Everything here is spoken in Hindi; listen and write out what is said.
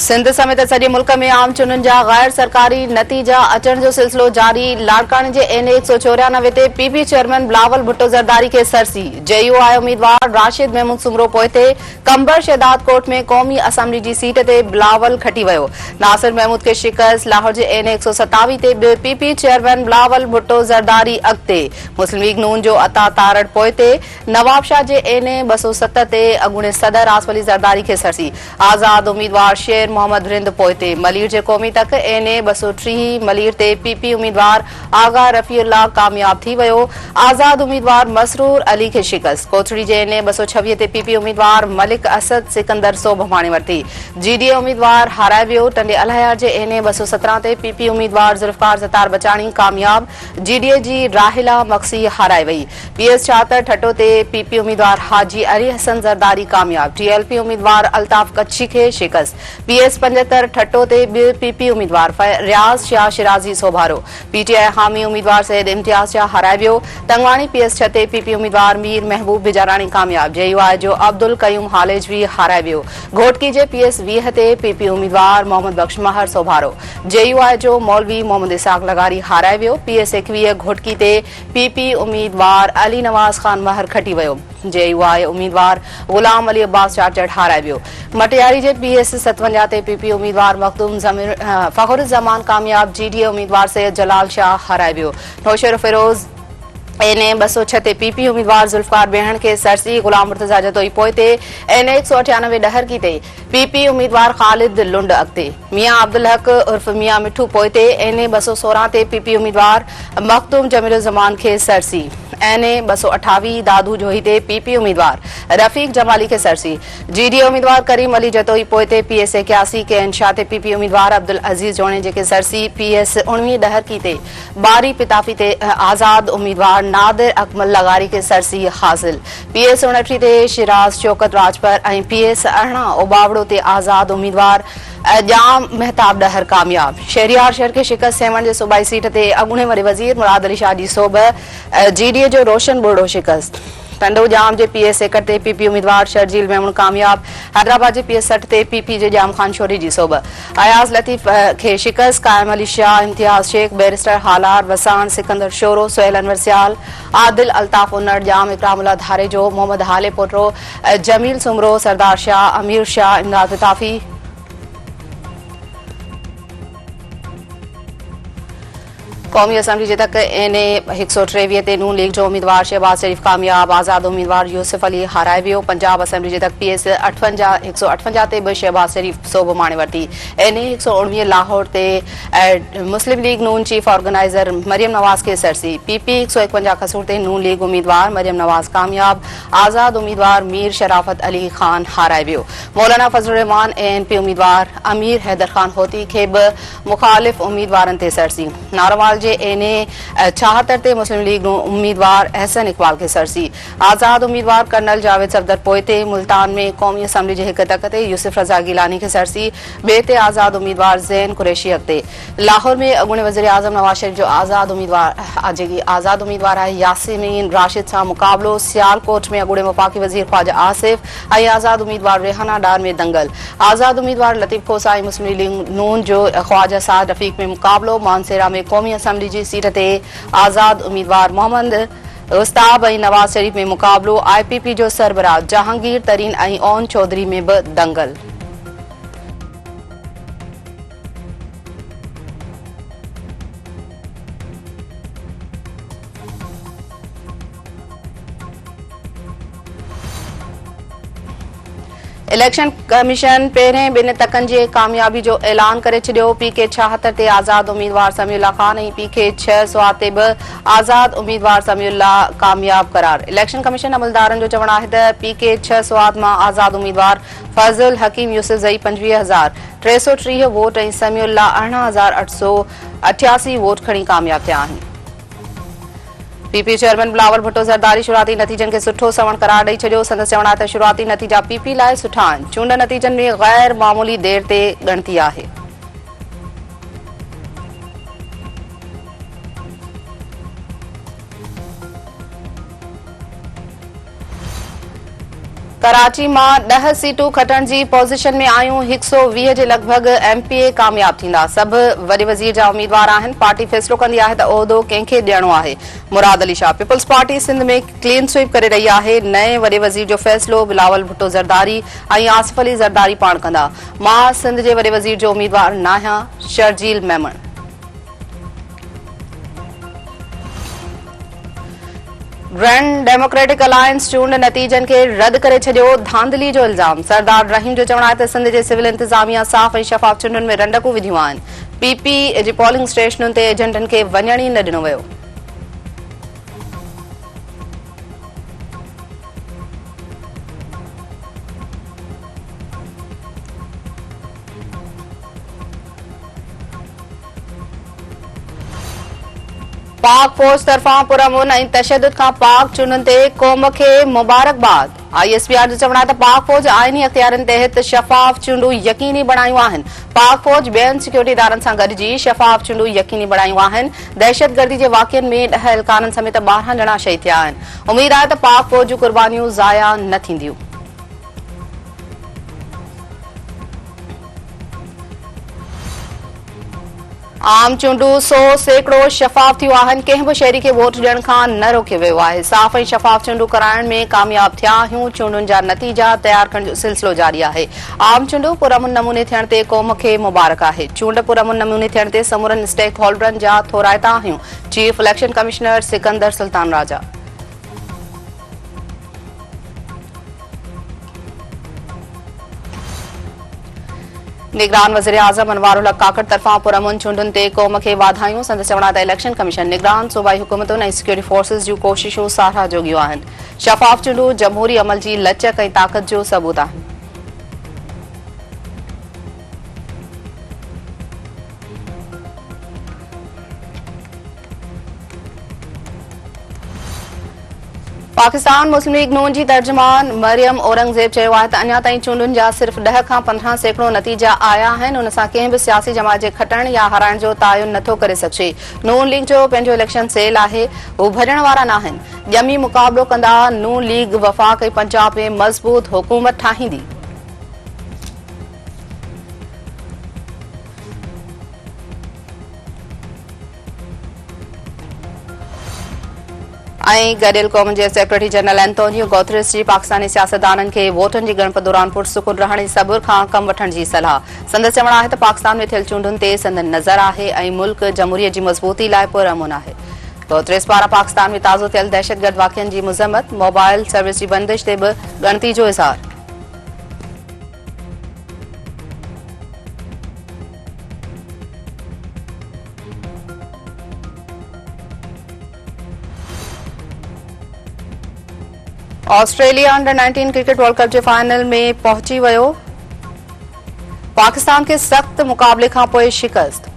सिंध समेत सॼे मुल्क में आम चूंडुनि जा गैर सरकारी नतीजा अचण जो सिलसिलो जारी। लाड़काने जे एनए 194 ते पीपी चेयरमैन बिलावल भुट्टो ज़रदारी खे सरसी। जेयूआई उम्मीदवार राशिद महमूद सुमरो पोइते कंबर शहदाद कोट में क़ौमी असम्बली जी सीट ते बिलावल खटी वियो। नासिर महमूद खे शिकस्त। लाहौर जे एनए 127 ते पीपी चेयरमैन बिलावल भुट्टो ज़रदारी अॻिते। मुस्लिम लीग नून जो अता तारड़ पोइते। नवाब शाह जे एनए 207 ते अॻूणे सदर आसवली ज़रदारी खे सरसी। आज़ाद उम्मीदवार शेर मोहम्मद रिंद पोइते। मलीर जे क़ौमी तक एनए 230 मलीर ते पीपी उम्मीदवार आगा रफ़ीउल्लाह कामयाब थी वियो। आज़ाद उम्मीदवार मसरूर अली खे शिकस्त। कोथड़ी जे एनए 226 ते पीपी उम्मीदवार मलिक असद सिकंदर सोभ भाणे वरिती। जीडीए उम्मीदवार हाराए वियो। टंडे अलहयार जे एनए 217 ते पीपी उम्मीदवार ज़ुल्फ़कार ज़तार बचाणी कामयाब। जीडीए जी राहिला मक्सी हाराए वई। पीएस 76 ठट्टो ते पीपी उम्मीदवार हाजी अली हसन ज़रदारी कामयाब। टीएलपी उम्मीदवार अल्ताफ कच्छी खे शिकस्त। पीएस 75 ठट्टो ते पीपी उम्मीदवार रियाज़ शाह शिराजी सोभारो। पीटीआई हामी उम्मीदवार सैयद इम्तियाज़ शाह हाराए वियो। तंगवाणी पीएस 6 ते पीपी उम्मीदवार मीर महबूब बिजाराणी कामयाब। जेयूआई जो अब्दुल कयूम हालेजवी हाराए वियो। घोटकी जे पीएस 20 ते पीपी उम्मीदवार मोहम्मद बख्श महर सोभारो। जेयूआई जो मौलवी मोहम्मद इसाक लगारी हाराए वियो। पीएस 21 घोटकी ते पीपी उम्मीदवार अली नवाज खान महर खटी वियो। जेयूआई उम्मीदवार गुलाम अली अब्बास चाचड़ हाराए वियो। मटियारी जे पीएस 57 ते पीपी उम्मीदवार मखदूम फखरुज़्ज़मान कामयाब। जीडीए उम्मीदवार सैयद जलाल शाह हाराए वियो। नौशर फिरोज एनए 206 ते पीपी उम्मीदवार ज़ुल्फ़कार बेहण के सरसी। गुलाम मुर्तज़ा जतोई पोइते। एनए 198 डहरकी ते पीपी उम्मीदवार खालिद लुंड अॻिते। मियां अब्दुल हक उर्फ मियां मिठू पोइते। एनए 216 ते पीपी उम्मीदवार मखदूम जमीलुज़्ज़मान के सरसी। एनए 228 दादू जोही ते पीपी उम्मीदवार रफीक जमाली के सरसी। जीडीए उम्मीदवार करीम अली जतोई पोइते। पीएस 81 के इंशा ते पीपी उम्मीदवार अब्दुल अजीज जोणे जेके सरसी। पीएस 19 डहरकी ते बारी पिताफी ते आज़ाद उम्मीदवार नादिर अकमल लगारी के सरसी हासिल। पीएस 29 ते शिराज शौकत राजपर ऐं पीएस 18 ओबावड़ो ते आज़ाद उम्मीदवार जाम मेहताब डहर कामयाब। शहरियार शहर के शिकस्त। सेवन जे सूबाई सीट ते अॻूणे वॾे वज़ीर मुराद अली शाह जी सोभ। जीडीए जो रोशन बुर्डो शिकस्त। टंडो जाम जे पीएस 61 ते पीपी उम्मीदवार शर्जील मेमून कामयाब। हैदराबाद जे पीएस 60 ते पीपी जे जाम खान शोरी जी सोभ। अयाज लतीफ खे शिकस्त। कायम अली शाह इम्तियाज शेख बैरिस्टर हालार वसाण सिकंदर शोरो सोहेल अनवर सियाल आदिल अल्ताफ उन्नड़ जाम इकरामुल्लाह धारे जो मोहम्मद हाले पोटरो जमील सुमरो सरदार शाह अमीर शाह इमदाद पिताफी। कौमी असम्बली जे तक एनए 123 ते नून लीग जो उम्मीदवार शहबाज शरीफ कामयाब। आज़ाद उम्मीदवार यूसुफ अली हाराए वियो। पंजाब असम्बली जे तक पीएस 158 ते बि शहबाज शरीफ सोभ माणे वरिती। एनए 119 लाहौर ते मुस्लिम लीग नून चीफ ऑर्गेनाइज़र मरियम नवाज के सरसी। पीपी 151 खसूर ते नून लीग उम्मीदवार मरियम नवाज कामयाब। आज़ाद उम्मीदवार मीर शराफत अली खान हाराए वियो। मौलाना फजल रहमान एएनपी उम्मीदवार अमीर हैदर खान होती खे बि मुखालिफ़ उम्मीदवारनि ते सरसी। नारोवाल जे एनए 76 ते मुस्लिम लीग उम्मीदवार अहसन इकबाल के सरसी। आज़ाद उम्मीदवार कर्नल जावेद सफदर पोइते। मुल्तान में कौमी असम्बली जे हिक तक ते यूसुफ रज़ा गिलानी के सरसी। ॿिए ते आज़ाद उम्मीदवार ज़ैन कुरैशी अॻिते। लाहौर में अॻूणे वज़ीर आज़म नवाज शरीफ जो आज़ाद उम्मीदवार आहे यासीमीन राशिद सां मुक़ाबलो। सियालकोट में अॻूणे वफ़ाक़ी वज़ीर ख्वाजा आसिफ ऐं आज़ाद उम्मीदवार रेहाना डार में दंगल। आज़ाद उम्मीदवार लतीफ़ खोसा ऐं मुस्लिम लीग नून जो ख्वाजा साद रफ़ीक में मुक़ाबलो। मानसेरा में कौमी असम्बली जी सीट ते आज़ाद उम्मीदवार मोहम्मद उस्ताब ऐं नवाज शरीफ में मुक़ाबलो। आईपीपी जो सरबराह जहांगीर तरीन ऐं ओन चौधरी में बि दंगल। इलेक्शन कमीशन पहिरें ॿिनि तकनि जे कामयाबी जो ऐलान करे छॾियो। पीके 76 ते आज़ाद उम्मीदवार समीउल्लाह खान ऐं पीके 6 स्वात ते बि आज़ाद उम्मीदवार समीउल्लाह कामयाब करार। इलेक्शन कमीशन अमलदारनि जो चवणु आहे त पीके 6 स्वात मां आज़ाद उम्मीदवार फज़ल हकीम यूसुफ़ज़ई 25,330 वोट ऐं समीउल्लाह 18,888 वोट खणी कामयाब थिया आहिनि। पीपी चेयरमैन बिलावल भुट्टो ज़रदारी शुरूआती नतीजनि खे सुठो सवण करार ॾेई छॾियो। संदसि चवणु आहे त शुरूआती नतीजा पीपी लाइ सुठा आहिनि। चूंड नतीजनि में गैर मामूली देर ते ॻणती आहे। कराची में 10 सीटूं खटण की पोजीशन में आयूं 120 के लगभग MPA कामयाब थींदा। सब वॾे वज़ीर जा उम्मीदवार आहिनि। पार्टी फ़ैसिलो कंदी आहे त उहिदो कंहिंखे ॾियणो आहे। मुराद अली शाह पीपल्स पार्टी सिंध में क्लीन स्वीप करे रही आहे। नए वॾे वज़ीर जो फ़ैसिलो बिलावल भुट्टो ज़रदारी ऐं आसिफ अली ज़रदारी पाण कंदा। मां सिंध जे वॾे वज़ीर जो उम्मीदवार नाहियां। Sharjeel Memon grand democratic alliance चूंड नतीजन के रद्द करे छडियो। धांधली जो इल्जाम। सरदार रहीम जो चवणु आहे त सिंध जे सिविल इंतजामिया साफ़ ऐं शफ़ाफ़ चूंडुनि में रंडकूं विधियूं आहिनि। PP जी पोलिंग स्टेशनुनि ते एजेंटनि खे वञण ई न ॾिनो वियो। पाक फौज तरफां पुरअमन ऐं तशद्दुद खां पाक चूंडुनि ते क़ौम खे मुबारकबाद। ISPR जो चवणु आहे त पाक फौज आइनी अख़्तियारनि तहत शफ़ाफ़ चूंडूं यकीनी बणायूं आहिनि। पाक फौज ॿियनि सिक्योरिटी इदारनि सां गॾिजी शफ़ाफ़ चूंडूं यकीनी बणायूं आहिनि। दहशतगर्दी जे वाक़िअनि में 10 एहलकारनि समेत 12 ॼणा शहीद थिया आहिनि। उमीद आहे त पाक फौज जूं क़ुर्बानियूं ज़ाया न थींदियूं। आम चूंडूं 100% शफ़ाफ़ थियूं आहिनि। कंहिं बि शहरी खे वोट ॾियण खां न रोकियो वियो आहे। साफ़ ऐं शफ़ाफ़ चूंडूं कराइण में कामयाब थिया आहियूं। चूंडुनि जा नतीजा तयार करण जो सिलसिलो जारी आहे। आम चूंडूं पुरअमन नमूने थियण ते क़ौम खे मुबारक आहे। चूंड पुरअमन नमूने थियण ते समूरनि स्टेक होल्डरनि जा थोराइता आहियूं। Chief election commissioner Sikandar Sultan Raja. निगरान वज़ीर आज़म अनवारुल हक काकड़ तरफां पुरअमन चूंडुनि ते क़ौम खे वाधायूं। संदसि चवणु आहे त इलेक्शन कमीशन निगरान सूबाई हुकूमतुनि ऐं सिक्योरिटी फोर्सिस जूं कोशिशूं साराह जोगियूं आहिनि। शफ़ाफ़ चूंडूं जमहूरी अमल जी लचक ऐं ताक़त जो सबूत आहिनि। पाकिस्तान मुस्लिम लीग नून जी तर्जुमान मरियम औरंगज़ेब चयो आहे त अञा ताईं चूंडुनि जा सिर्फ़ 10 खां 15% नतीजा आया आहिनि। उन सां कंहिं बि सियासी जमात जे खटण या हाराइण जो तयन नथो करे सघे। नून लीग जो पंहिंजो इलेक्शन सेल आहे। हू भॼण वारा न आहिनि। ॼमी मुक़ाबिलो कंदा। नून लीग वफ़ाक़ ऐं पंजाब में मज़बूत हुकूमत ठाहींदी। ऐं गॾियल क़ौमुनि जे सेक्रेटरी जनरल एंटोनियो गुतेरेस जी पाकिस्तानी सियासतदाननि खे वोटनि जी ॻणप दौरान पुरसुकून रहण ऐं सबुर खां कम वठण जी सलाह। संदसि चवणु आहे त पाकिस्तान में थियल चूंडुनि ते संदन नज़र आहे ऐं मुल्क जमहूरियत जी मज़बूती लाइ पुरअमन आहे। गुतेरेस पारां पाकिस्तान में ताज़ो थियल दहशतगर्द वाक़िअनि जी मज़म्मत। मोबाइल सर्विस जी बंदिश ते बि ॻणती जो इज़हार। Australia under 19 cricket world cup जे फाइनल में पहुची वियो। पाकिस्तान के सख्त मुक़ाबले खां पोइ शिकस्त।